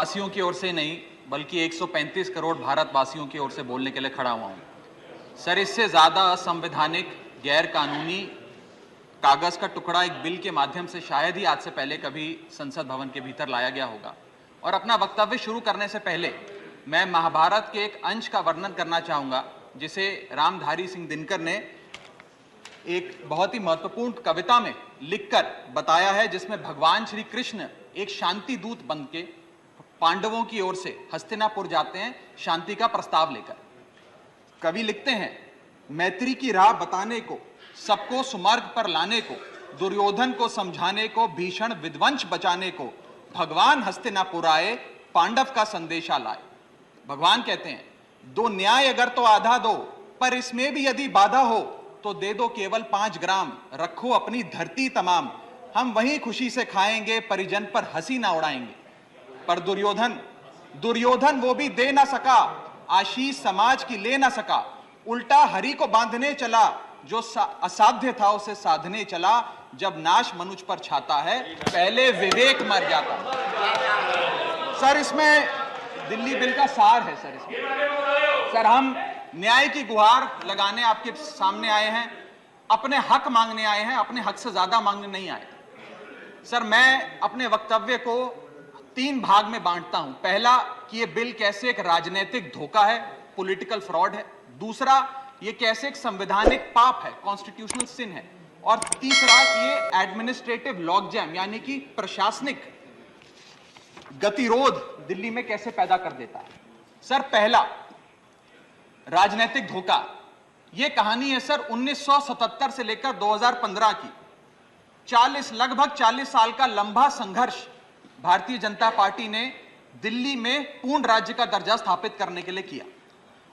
वासियों की ओर से नहीं बल्कि 135 करोड़ भारतवासियों की ओर से बोलने के लिए खड़ा हुआ हूं। सर, इससे ज्यादा असंवैधानिक, गैर कानूनी कागज का टुकड़ा एक बिल के माध्यम से शायद ही आज से पहले कभी संसद भवन के भीतर लाया गया होगा। और अपना वक्तव्य शुरू करने से पहले मैं महाभारत के एक अंश का वर्णन करना चाहूंगा जिसे रामधारी सिंह दिनकर ने एक बहुत ही महत्वपूर्ण कविता में लिखकर बताया है, जिसमें भगवान श्री कृष्ण एक शांति दूत बनके पांडवों की ओर से हस्तिनापुर जाते हैं शांति का प्रस्ताव लेकर। कवि लिखते हैं, मैत्री की राह बताने को, सबको सुमार्ग पर लाने को, दुर्योधन को समझाने को, भीषण विध्वंस बचाने को, भगवान हस्तिनापुर आए, पांडव का संदेशा लाए। भगवान कहते हैं, दो न्याय अगर तो आधा दो, पर इसमें भी यदि बाधा हो तो दे दो केवल 5 ग्राम, रखो अपनी धरती तमाम, हम वहीं खुशी से खाएंगे, परिजन पर हंसी ना उड़ाएंगे। पर दुर्योधन वो भी दे ना सका, आशीष समाज की ले ना सका, उल्टा हरि को बांधने चला, जो असाध्य था उसे साधने चला, जब नाश मनुष्य पर छाता है, पहले विवेक मर जाता। सर, इसमें दिल्ली बिल का सार है। सर, हम न्याय की गुहार लगाने आपके सामने आए हैं, अपने हक मांगने आए हैं, अपने हक से ज्यादा मांगने नहीं आए। सर, मैं अपने वक्तव्य को 3 भाग में बांटता हूं। पहला, कि यह बिल कैसे एक राजनीतिक धोखा है, पॉलिटिकल फ्रॉड है। दूसरा, यह कैसे एक संवैधानिक पाप है, कॉन्स्टिट्यूशनल सिन है। और तीसरा, ये एडमिनिस्ट्रेटिव लॉकजैम यानी कि प्रशासनिक गतिरोध दिल्ली में कैसे पैदा कर देता है। सर, पहला, राजनीतिक धोखा। यह कहानी है सर 1977 से लेकर 2015 की। लगभग 40 साल का लंबा संघर्ष भारतीय जनता पार्टी ने दिल्ली में पूर्ण राज्य का दर्जा स्थापित करने के लिए किया।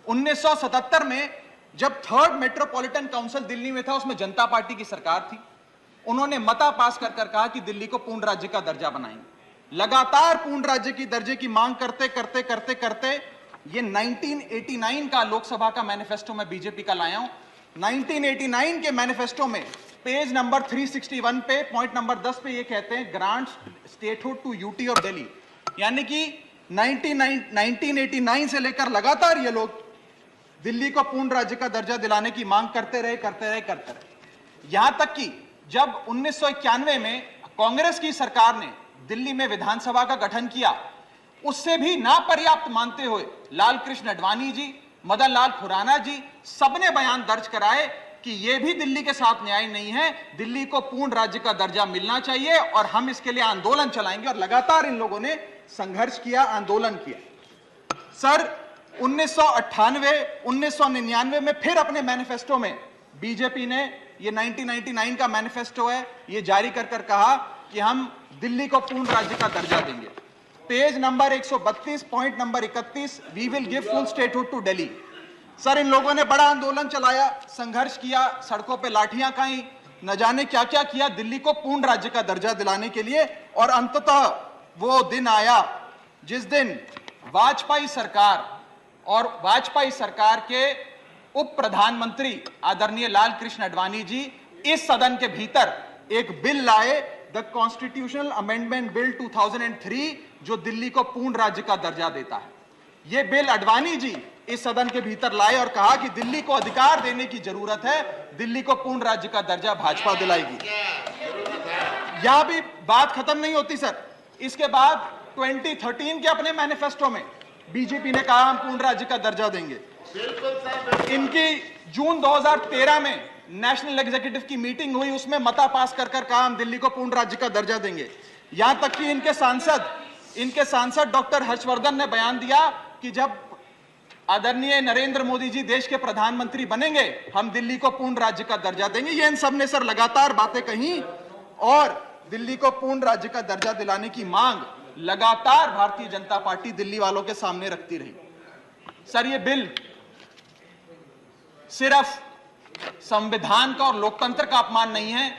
1977 में जब 3rd मेट्रोपॉलिटन काउंसिल दिल्ली में था, उसमें जनता पार्टी की सरकार थी। उन्होंने मता पास कर कहा कि दिल्ली को पूर्ण राज्य का दर्जा बनाएंगे। लगातार पूर्ण राज्य की दर्जे की मांग करते करते ये 1989 का लोकसभा का मैनिफेस्टो मैं बीजेपी का लाया हूं। 1989 के मैनिफेस्टो में पेज नंबर 361 पे पॉइंट नंबर 10 पे ये कहते हैं, grant statehood to UT of Delhi. यानी कि 1989 से लेकर लगातार ये लोग दिल्ली को पूर्ण राज्य का दर्जा दिलाने की मांग करते रहे। यहां तक कि जब 1991 में कांग्रेस की सरकार ने दिल्ली में विधानसभा का गठन किया, उससे भी ना पर्याप्त मानते हुए लाल कृष्ण आडवाणी जी, मदन लाल खुराना जी, सबने बयान दर्ज कराए कि यह भी दिल्ली के साथ न्याय नहीं है, दिल्ली को पूर्ण राज्य का दर्जा मिलना चाहिए और हम इसके लिए आंदोलन चलाएंगे। और लगातार इन लोगों ने संघर्ष किया, आंदोलन किया। सर, 1999 में फिर अपने मैनिफेस्टो में बीजेपी ने, ये 1999 का मैनिफेस्टो है, ये जारी कर कहा कि हम दिल्ली को पूर्ण राज्य का दर्जा देंगे। Page number 132 point number 31, we will give full statehood to Delhi. Sir, इन लोगों ने बड़ा आंदोलन चलाया, संघर्ष किया, सड़कों पे लाठियां खाई, न जाने क्या क्या किया दिल्ली को पूर्ण राज्य का दर्जा दिलाने के लिए। और अंततः वो दिन आया जिस दिन वाजपेयी सरकार के उप प्रधानमंत्री आदरणीय लाल कृष्ण आडवाणी जी इस सदन के भीतर एक बिल लाए, द कॉन्स्टिट्यूशनल अमेंडमेंट बिल 2003, जो दिल्ली को पूर्ण राज्य का दर्जा देता है। यह बिल आडवाणी जी इस सदन के भीतर लाए और कहा कि दिल्ली को अधिकार देने की जरूरत है, दिल्ली को पूर्ण राज्य का दर्जा भाजपा दिलाएगी। यहां भी बात खत्म नहीं होती सर। इसके बाद 2013 के अपने मैनिफेस्टो में बीजेपी ने कहा हम पूर्ण राज्य का दर्जा देंगे। इनकी जून 2013 में नेशनल एग्जीक्यूटिव की मीटिंग हुई, उसमें मता पास कर कहा हम दिल्ली को पूर्ण राज्य का दर्जा देंगे। यहां तक कि इनके सांसद डॉक्टर हर्षवर्धन ने बयान दिया कि जब आदरणीय नरेंद्र मोदी जी देश के प्रधानमंत्री बनेंगे, हम दिल्ली को पूर्ण राज्य का दर्जा देंगे। ये इन सब ने सर लगातार बातें कही और दिल्ली को पूर्ण राज्य का दर्जा दिलाने की मांग लगातार भारतीय जनता पार्टी दिल्ली वालों के सामने रखती रही। सर, ये बिल सिर्फ संविधान का और लोकतंत्र का अपमान नहीं है,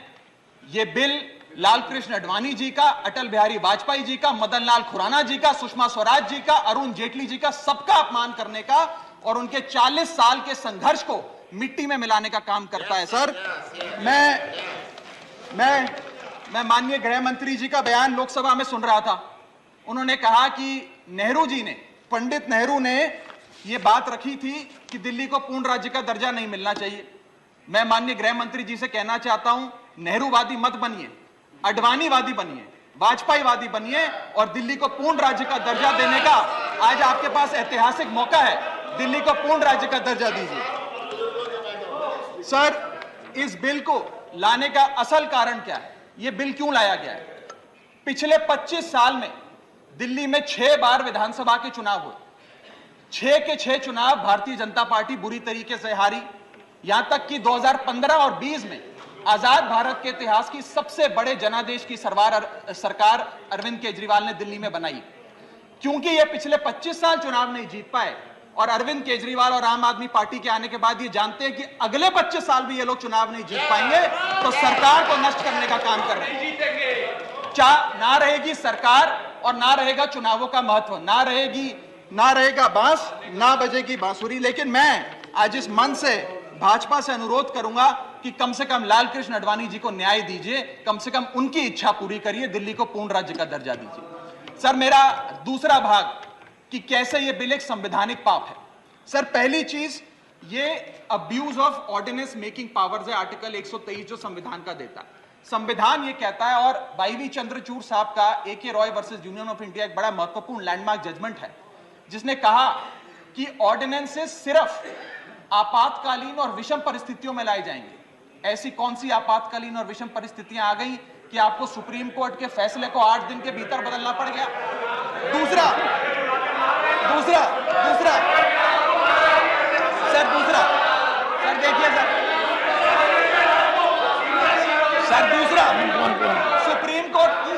यह बिल लाल कृष्ण आडवाणी जी का, अटल बिहारी वाजपेयी जी का, मदन लाल खुराना जी का, सुषमा स्वराज जी का, अरुण जेटली जी का, सबका अपमान करने का और उनके 40 साल के संघर्ष को मिट्टी में मिलाने का काम करता है। सर, मैं माननीय गृह मंत्री जी का बयान लोकसभा में सुन रहा था। उन्होंने कहा कि नेहरू जी ने, पंडित नेहरू ने यह बात रखी थी कि दिल्ली को पूर्ण राज्य का दर्जा नहीं मिलना चाहिए। मैं माननीय गृह मंत्री जी से कहना चाहता हूं, नेहरूवादी मत बनिए, अडवाणीवादी बनिए, वाजपेयीवादी बनिए और दिल्ली को पूर्ण राज्य का दर्जा देने का आज आपके पास ऐतिहासिक मौका है। दिल्ली को पूर्ण राज्य का दर्जा दीजिए। सर, इस बिल को लाने का असल कारण क्या है? यह बिल क्यों लाया गया है? पिछले 25 साल में दिल्ली में 6 बार विधानसभा के चुनाव हुए। 6 के 6 चुनाव भारतीय जनता पार्टी बुरी तरीके से हारी। यहां तक कि 2015 और 20 में आजाद भारत के इतिहास की सबसे बड़े जनादेश की सरकार अरविंद केजरीवाल ने दिल्ली में बनाई। क्योंकि ये पिछले 25 साल चुनाव नहीं जीत पाए और अरविंद केजरीवाल और आम आदमी पार्टी के आने के बाद ये जानते हैं कि अगले 25 साल भी ये लोग चुनाव नहीं जीत पाएंगे, तो सरकार को नष्ट करने का काम कर रहे हैं। ना रहेगी सरकार और ना रहेगा चुनावों का महत्व, ना रहेगा बांस, ना बजेगी बांसुरी। लेकिन मैं आज इस मन से भाजपा से अनुरोध करूंगा कि कम से कम लालकृष्ण आडवाणी जी को न्याय दीजिए, कम से कम उनकी इच्छा पूरी करिए, दिल्ली को पूर्ण राज्य का दर्जा दीजिए। सर, मेरा दूसरा भाग कि कैसे यह बिल एक संवैधानिक पाप है। सर, पहली चीज, ये abuse of ordinance making powers है, आर्टिकल 123 जो संविधान का देता है। संविधान ये कहता है, और वाईवी चंद्रचूड़ साहब का AK Roy versus union of India एक बड़ा महत्वपूर्ण लैंडमार्क जजमेंट है, जिसने कहा कि ऑर्डिनेंसेस सिर्फ आपातकालीन और विषम परिस्थितियों में लाए जाएंगे। ऐसी कौन सी आपातकालीन और विषम परिस्थितियां आ गई कि आपको सुप्रीम कोर्ट के फैसले को 8 दिन के भीतर बदलना पड़ गया? दूसरा सर, देखिए सर, सुप्रीम कोर्ट की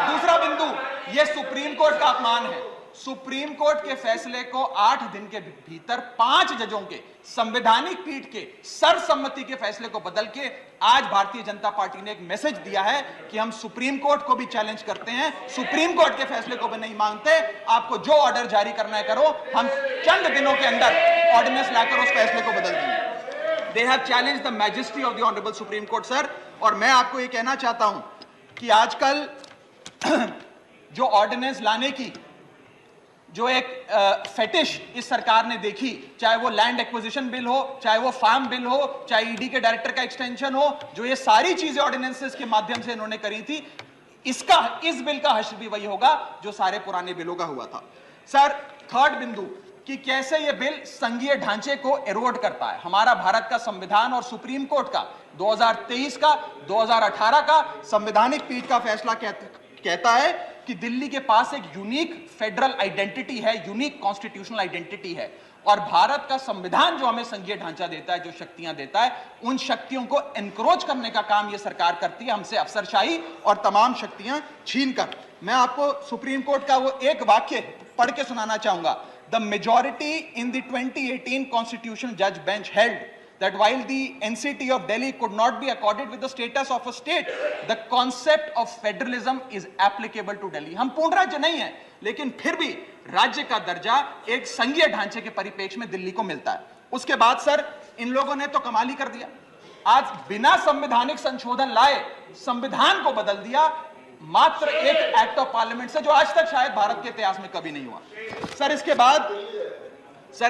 दूसरा बिंदु, यह सुप्रीम कोर्ट का अपमान है। सुप्रीम कोर्ट के फैसले को 8 दिन के भीतर 5 जजों के संवैधानिक पीठ के सर्वसम्मति के फैसले को बदल के आज भारतीय जनता पार्टी ने एक मैसेज दिया है कि हम सुप्रीम कोर्ट को भी चैलेंज करते हैं, सुप्रीम कोर्ट के फैसले को भी नहीं मांगते। आपको जो ऑर्डर जारी करना है करो, हम चंद दिनों के अंदर ऑर्डिनेंस लाकर उस फैसले को बदल देंगे। They have challenged the majesty of the honourable supreme court. Sir, और मैं आपको ये कहना चाहता हूं कि आजकल जो ऑर्डिनेंस लाने की जो एक फेटिश इस सरकार ने देखी, चाहे वो लैंड एक्विजिशन बिल हो, चाहे वो फार्म बिल हो, चाहे ईडी के डायरेक्टर का एक्सटेंशन हो, जो ये सारी चीजें ऑर्डिनेंसेस के माध्यम से इन्होंने करी थी, इस बिल का हश्र भी वही होगा जो सारे पुराने बिलों का हुआ था। सर, थर्ड बिंदु कि कैसे ये बिल संघीय ढांचे को एरोड करता है। हमारा भारत का संविधान और सुप्रीम कोर्ट का 2023 का 2018 का संवैधानिक पीठ का फैसला कहता है कि दिल्ली के पास एक यूनिक फेडरल आइडेंटिटी है, यूनिक कॉन्स्टिट्यूशनल आइडेंटिटी है, और भारत का संविधान जो हमें संघीय ढांचा देता है, जो शक्तियां देता है, उन शक्तियों को एनक्रोच करने का काम यह सरकार करती है, हमसे अफसरशाही और तमाम शक्तियां छीनकर। मैं आपको सुप्रीम कोर्ट का वो एक वाक्य पढ़ के सुनाना चाहूंगा। The majority in the 2018 constitutional जज bench held that while the NCT of Delhi could not be accorded with the status of a state, the concept of federalism is applicable to Delhi. हम पूर्ण राज्य नहीं है, लेकिन फिर भी राज्य का दर्जा एक संघीय ढांचे के परिप्रेक्ष्य में दिल्ली को मिलता है। उसके बाद सर, इन लोगों ने तो कमाल ही कर दिया। आज बिना संवैधानिक संशोधन लाए संविधान को बदल दिया, मात्र एक एक्ट ऑफ पार्लियामेंट से, जो आज तक शायद भारत के इतिहास में कभी नहीं हुआ। सर,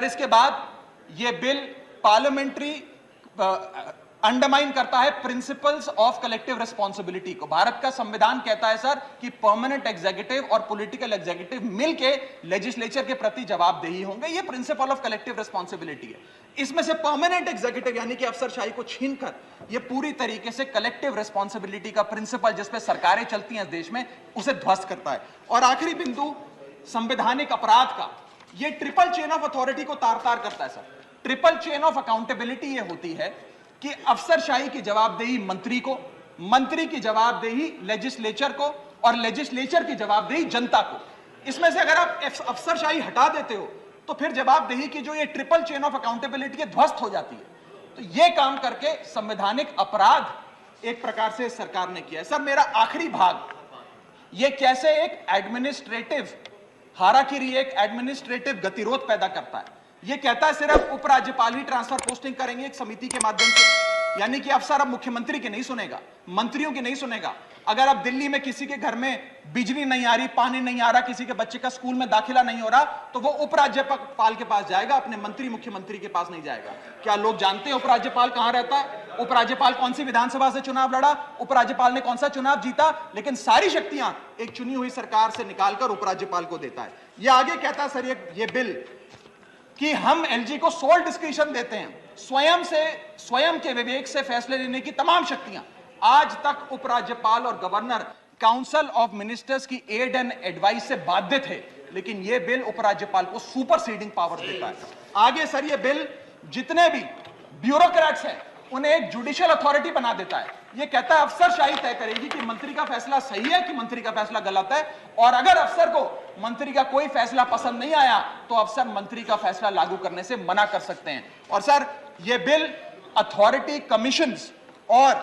इसके बाद यह बिल पार्लियामेंट्री अंडरमाइन करता है प्रिंसिपल्स ऑफ कलेक्टिव रिस्पांसिबिलिटी को। भारत का संविधान कहता है सर कि परमानेंट एग्जीक्यूटिव और पॉलिटिकल एग्जीक्यूटिव मिलके लेजिस्लेचर के प्रति जवाबदेही होंगे। ये प्रिंसिपल ऑफ कलेक्टिव रिस्पांसिबिलिटी है। इसमें से परमानेंट एग्जीक्यूटिव यानी कि अफसरशाही को छीनकर ये पूरी तरीके से कलेक्टिव रिस्पांसिबिलिटी का प्रिंसिपल, जिसपे सरकारें चलती हैं इस देश में, उसे ध्वस्त करता है। और आखिरी बिंदु, संवैधानिक अपराध का, ये ट्रिपल चेन ऑफ अथॉरिटी को तार तार करता है sir. Triple chain of accountability ये होती है कि अफसरशाही की जवाबदेही मंत्री को, मंत्री की जवाबदेही लेजिस्लेचर को, और लेजिस्लेचर की जवाबदेही जनता को। इसमें से अगर आप अफसरशाही हटा देते हो तो फिर जवाबदेही की जो ये ट्रिपल चेन ऑफ अकाउंटेबिलिटी है ध्वस्त हो जाती है। तो ये काम करके संवैधानिक अपराध एक प्रकार से सरकार ने किया है। सर, मेरा आखिरी भाग, ये कैसे एक एडमिनिस्ट्रेटिव हाराकिरी, एक एडमिनिस्ट्रेटिव गतिरोध पैदा करता है। ये कहता है सिर्फ उपराज्यपाल ही ट्रांसफर पोस्टिंग करेंगे एक समिति के माध्यम से। यानी कि अफसर अब मुख्यमंत्री की नहीं सुनेगा, मंत्रियों की नहीं सुनेगा। अगर अब दिल्ली में किसी के घर में बिजली नहीं आ रही, पानी नहीं आ रहा, किसी के बच्चे का स्कूल में दाखिला नहीं हो रहा, तो वो उपराज्यपाल के पास जाएगा, अपने मंत्री मुख्यमंत्री के पास नहीं जाएगा। क्या लोग जानते हैं उपराज्यपाल कहां रहता है? उपराज्यपाल कौन सी विधानसभा से चुनाव लड़ा, उपराज्यपाल ने कौन सा चुनाव जीता? लेकिन सारी शक्तियां एक चुनी हुई सरकार से निकालकर उपराज्यपाल को देता है। यह आगे कहता है सर ये बिल कि हम एलजी को सोल डिस्क्रिशन देते हैं, स्वयं के विवेक से फैसले लेने की तमाम शक्तियां। आज तक उपराज्यपाल और गवर्नर काउंसिल ऑफ मिनिस्टर्स की एड एंड एडवाइस से बाध्य थे, लेकिन यह बिल उपराज्यपाल को सुपरसीडिंग पावर देता है। आगे सर यह बिल जितने भी ब्यूरोक्रेट्स हैं उन्हें एक जुडिशियल अथॉरिटी बना देता है। यह कहता है अफसरशाही तय करेगी कि मंत्री का फैसला सही है कि मंत्री का फैसला गलत है, और अगर अफसर को मंत्री का कोई फैसला पसंद नहीं आया तो अफसर मंत्री का फैसला लागू करने से मना कर सकते हैं। और सर यह बिल अथॉरिटी, कमीशंस और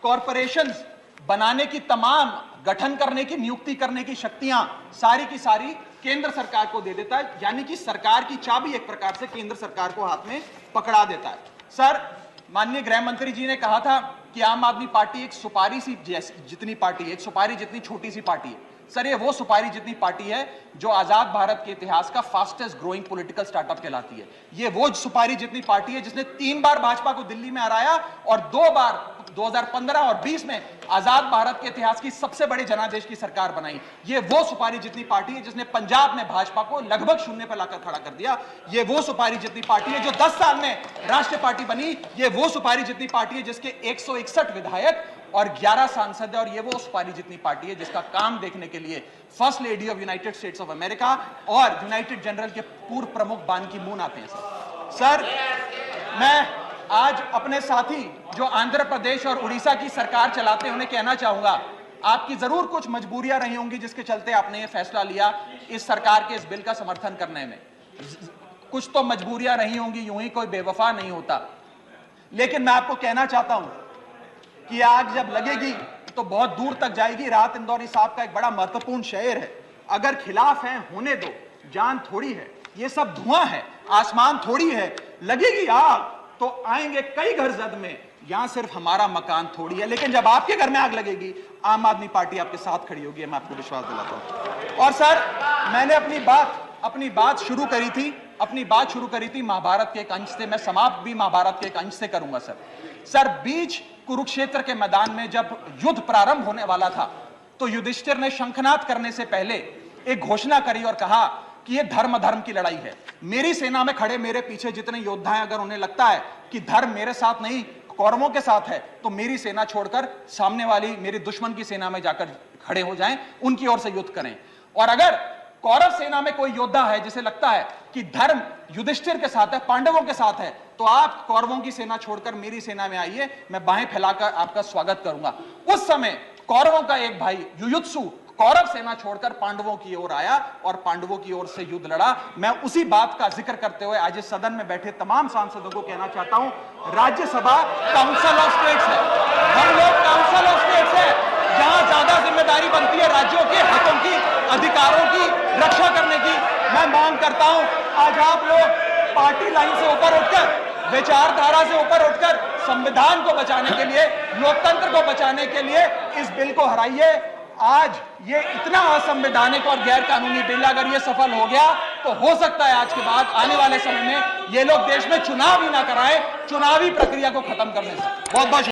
कॉरपोरेशंस बनाने की, तमाम गठन करने की, नियुक्ति करने की शक्तियां सारी की सारी केंद्र सरकार को दे देता है। यानी कि सरकार की चाबी एक प्रकार से केंद्र सरकार को हाथ में पकड़ा देता है। सर माननीय गृह मंत्री जी ने कहा था कि आम आदमी पार्टी एक सुपारी सी जितनी पार्टी है, एक सुपारी जितनी छोटी सी पार्टी है। सर ये वो सुपारी जितनी पार्टी है जो आजाद भारत के इतिहास का फास्टेस्ट ग्रोइंग पॉलिटिकल स्टार्टअप कहलाती है। ये वो सुपारी जितनी पार्टी है जिसने 3 बार भाजपा को दिल्ली में हराया और 2 बार 2015 और 20 में आजाद भारत के इतिहास की सबसे बड़ी जनादेश की सरकार बनाई। ये वो सुपारी जितनी पार्टी है जिसने पंजाब में भाजपा को लगभग शून्य पर लाकर खड़ा कर दिया। ये वो सुपारी जितनी पार्टी है जो 10 साल में राष्ट्रीय पार्टी बनी। ये वो सुपारी जितनी पार्टी है जिसके 161 विधायक और 11 सांसद है। और ये वो सुपारी जितनी पार्टी है जिसका काम देखने के लिए first lady of United states of America और यूनाइटेड जनरल के पूर्व प्रमुख बान की मून आते हैं। सर मैं आज अपने साथी जो आंध्र प्रदेश और उड़ीसा की सरकार चलाते हैं उन्हें कहना चाहूंगा, आपकी जरूर कुछ मजबूरियां रही होंगी जिसके चलते आपने ये फैसला लिया इस सरकार के इस बिल का समर्थन करने में। कुछ तो मजबूरियां रही होंगी, यूं ही कोई बेवफा नहीं होता। लेकिन मैं आपको कहना चाहता हूं कि आग जब लगेगी तो बहुत दूर तक जाएगी। राहत इंदौरी साहब का एक बड़ा महत्वपूर्ण शेर है, अगर खिलाफ है होने दो, जान थोड़ी है, ये सब धुआं है, आसमान थोड़ी है, लगेगी आग तो आएंगे कई घर जद में, यहां सिर्फ हमारा मकान थोड़ी है। लेकिन जब आपके घर में आग लगेगी आम आदमी पार्टी आपके साथ खड़ी होगी, मैं आपको विश्वास दिलाता हूं। और सर मैंने अपनी बात शुरू करी थी महाभारत के एक अंश से, मैं समाप्त भी महाभारत के एक अंश से करूंगा। सर बीच कुरुक्षेत्र के मैदान में जब युद्ध प्रारंभ होने वाला था तो युधिष्ठिर ने शंखनाद करने से पहले एक घोषणा करी और कहा कि यह धर्म की लड़ाई है। मेरी सेना में खड़े मेरे पीछे जितने योद्धा हैं, अगर उन्हें लगता है कि धर्म मेरे साथ नहीं कौरवों के साथ है तो मेरी सेना छोड़कर सामने वाली मेरी दुश्मन की सेना में जाकर खड़े हो जाएं, उनकी ओर से युद्ध करें। और अगर कौरव सेना में कोई योद्धा है जिसे लगता है कि धर्म युधिष्ठिर के साथ है, पांडवों के साथ है, तो आप कौरवों की सेना छोड़कर मेरी सेना में आइए, मैं बाहें फैलाकर आपका स्वागत करूंगा। उस समय कौरवों का एक भाई युयुत्सु कौरव सेना छोड़कर पांडवों की ओर आया और पांडवों की ओर से युद्ध लड़ा। मैं उसी बात का जिक्र करते हुए आज इस सदन में बैठे तमाम सांसदों को कहना चाहता हूं, राज्यसभा काउंसिल ऑफ स्टेट्स है, हम लोग काउंसिल ऑफ स्टेट्स है, जहां ज्यादा जिम्मेदारी बनती है राज्यों के हकों की, अधिकारों की रक्षा करने की। मैं मांग करता हूं आज आप लोग पार्टी लाइन से ऊपर उठकर, विचारधारा से ऊपर उठकर संविधान को बचाने के लिए, लोकतंत्र को बचाने के लिए इस बिल को हराइए। आज ये इतना असंवैधानिक और गैर कानूनी बिल अगर ये सफल हो गया तो हो सकता है आज के बाद आने वाले समय में ये लोग देश में चुनाव ही ना कराएं, चुनावी प्रक्रिया को खत्म करने से। बहुत बहुत